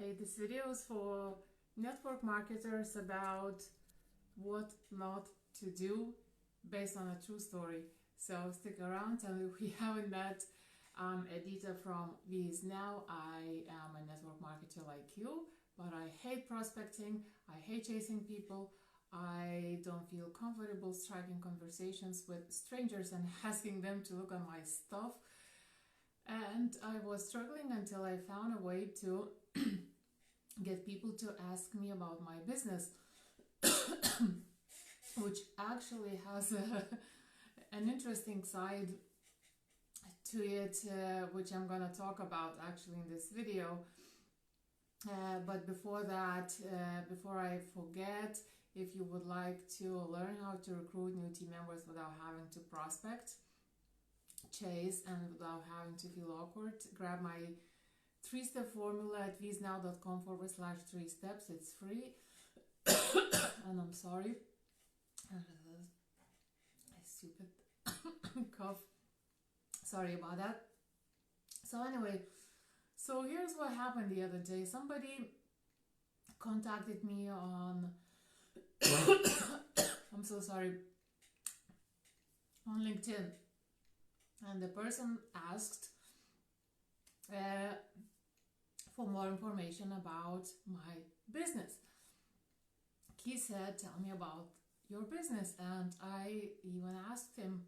Hi, this video is for network marketers about what not to do based on a true story. So stick around, and we haven't met Edita from VIE. Now I am a network marketer like you, but I hate prospecting, I hate chasing people, I don't feel comfortable striking conversations with strangers and asking them to look at my stuff. And I was struggling until I found a way to get people to ask me about my business, which actually has an interesting side to it, which I'm going to talk about actually in this video. But before that, before I forget, if you would like to learn how to recruit new team members without having to prospect, chase, and without having to feel awkward, grab my 3-step formula at viesnow.com/3 steps. It's free. And I'm sorry, a stupid cough, sorry about that. So anyway, so here's what happened the other day. Somebody contacted me on I'm so sorry, on LinkedIn, and the person asked for more information about my business. He said, tell me about your business, and I even asked him,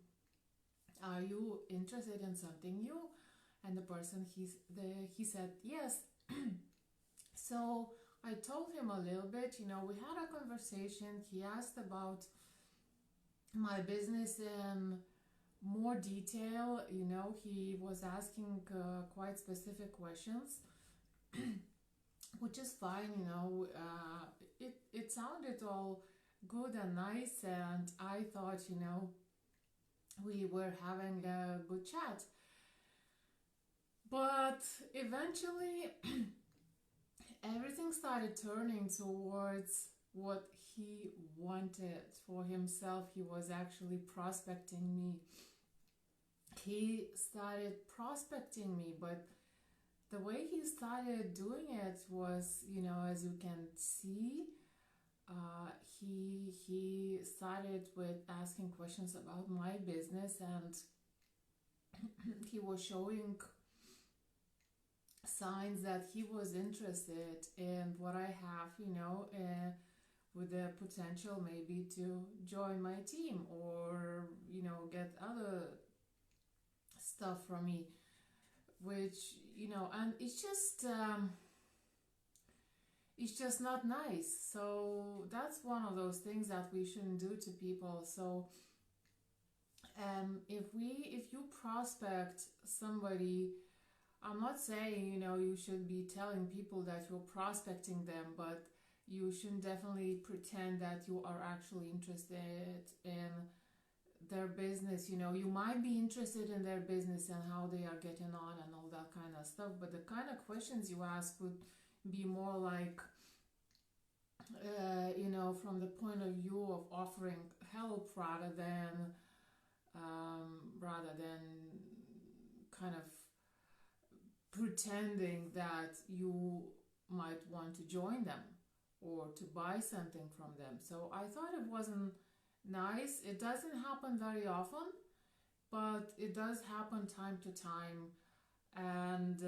are you interested in something new? And the person, he said yes. So I told him a little bit, we had a conversation. He asked about my business in more detail. He was asking quite specific questions, which is fine. It sounded all good and nice, and I thought, we were having a good chat. But eventually everything started turning towards what he wanted for himself. He was actually prospecting me. He started prospecting me, but the way he started doing it was, as you can see, he started with asking questions about my business, and he was showing signs that he was interested in what I have, with the potential maybe to join my team or, get other stuff from me, which, and it's just not nice. So that's one of those things that we shouldn't do to people. So if you prospect somebody, I'm not saying, you should be telling people that you're prospecting them, but you should definitely pretend that you are actually interested in their business. You might be interested in their business and how they are getting on and all that kind of stuff, but the kind of questions you ask would be more like, from the point of view of offering help rather than kind of pretending that you might want to join them or to buy something from them. So I thought it wasn't nice. It doesn't happen very often, but it does happen time to time, and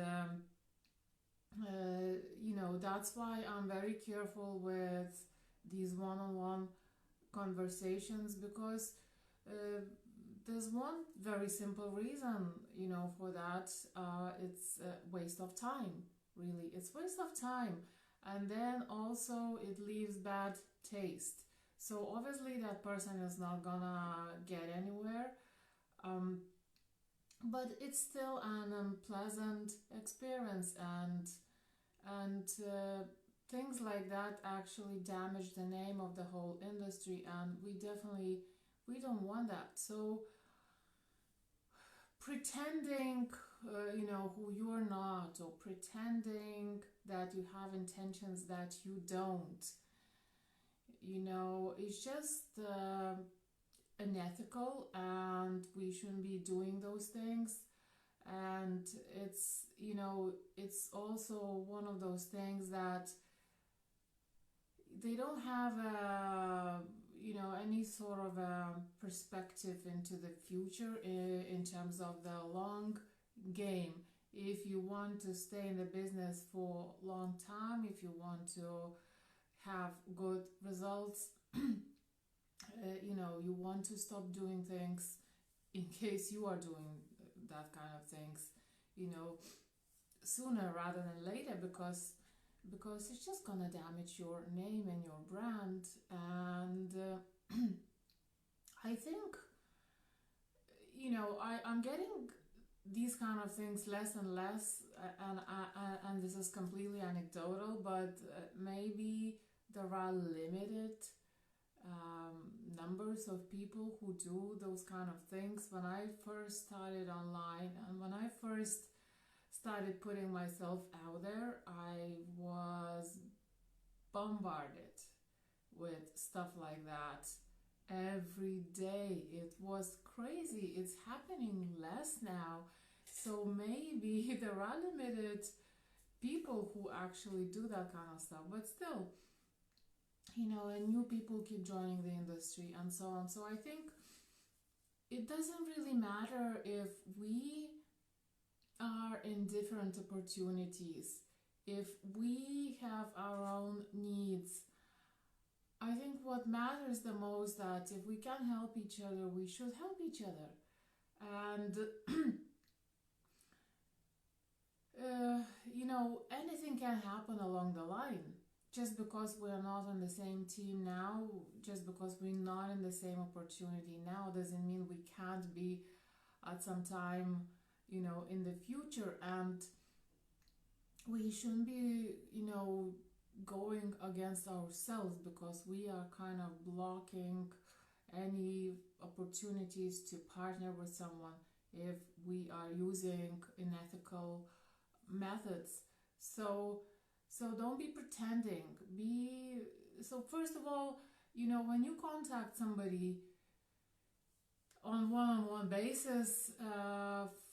that's why I'm very careful with these one-on-one conversations, because there's one very simple reason, for that. It's a waste of time, really. It's waste of time. And then also it leaves bad taste. So obviously that person is not gonna get anywhere. But it's still an unpleasant experience, and things like that actually damage the name of the whole industry, and we don't want that. So pretending who you're not, or pretending that you have intentions that you don't, it's just unethical, and we shouldn't be doing those things. And it's, it's also one of those things that they don't have any sort of a perspective into the future in terms of the long game. If you want to stay in the business for a long time, if you want to have good results, you want to stop doing things in case you are doing that kind of things, sooner rather than later, because it's just gonna damage your name and your brand. And I think, I'm getting these kind of things less and less, and this is completely anecdotal, but maybe there are limited numbers of people who do those kind of things. When I first started online and when I first started putting myself out there, I was bombarded with stuff like that every day. It was crazy. It's happening less now. So maybe there are limited people who actually do that kind of stuff, but still, and new people keep joining the industry and so on. So I think it doesn't really matter if we are in different opportunities, if we have our own needs. I think what matters the most, that if we can help each other, we should help each other. And anything can happen along the line. Just because we're not on the same team now, just because we're not in the same opportunity now, doesn't mean we can't be at some time, in the future. And we shouldn't be, going against ourselves, because we are kind of blocking any opportunities to partner with someone if we are using unethical methods. So don't be pretending. So first of all, when you contact somebody on one-on-one basis,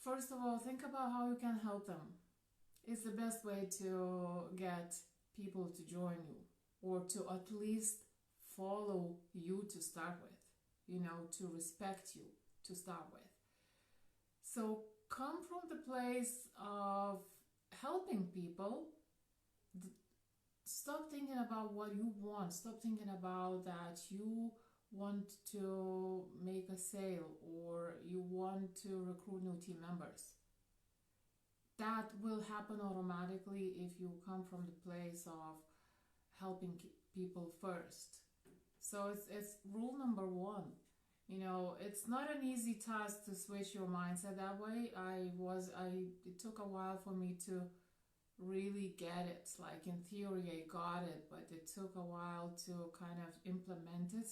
first of all, think about how you can help them. It's the best way to get people to join you, or to at least follow you to start with, to respect you to start with. So come from the place of helping people. Stop thinking about what you want. Stop thinking about that you want to make a sale or you want to recruit new team members. That will happen automatically if you come from the place of helping people first. So it's rule number one. It's not an easy task to switch your mindset that way. It took a while for me to really get it. Like, in theory I got it, but it took a while to kind of implement it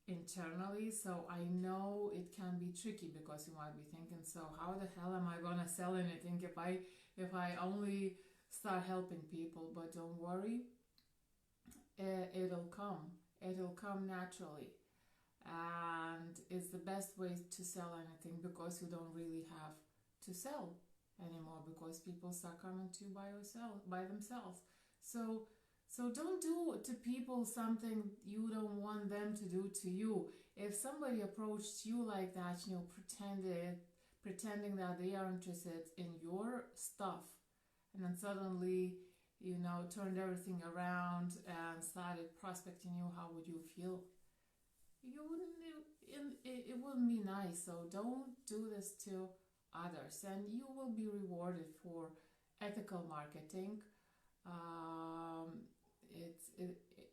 internally. So I know it can be tricky, because you might be thinking, so how the hell am I gonna sell anything if I only start helping people? But don't worry, it'll come naturally. And it's the best way to sell anything, because you don't really have to sell anymore, because people start coming to you by themselves. So don't do to people something you don't want them to do to you. If somebody approached you like that, pretending that they are interested in your stuff, and then suddenly, turned everything around and started prospecting you, how would you feel? It wouldn't be nice. So don't do this to others, and you will be rewarded for ethical marketing.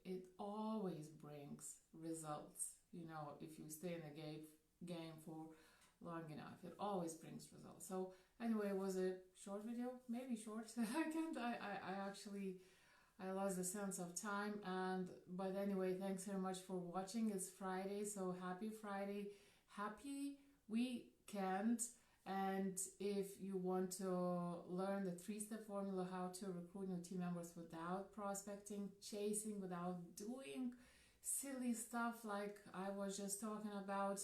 It always brings results. If you stay in the game for long enough, it always brings results. So anyway, it was a short video, maybe short. I lost the sense of time. But anyway, thanks very much for watching. It's Friday, so happy Friday, happy weekend. And if you want to learn the 3-step formula, how to recruit new team members without prospecting, chasing, without doing silly stuff like I was just talking about,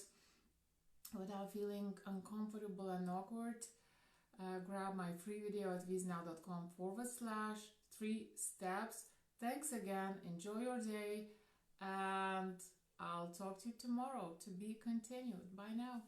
without feeling uncomfortable and awkward, grab my free video at visnow.com/3 steps. Thanks again. Enjoy your day, and I'll talk to you tomorrow. To be continued. Bye now.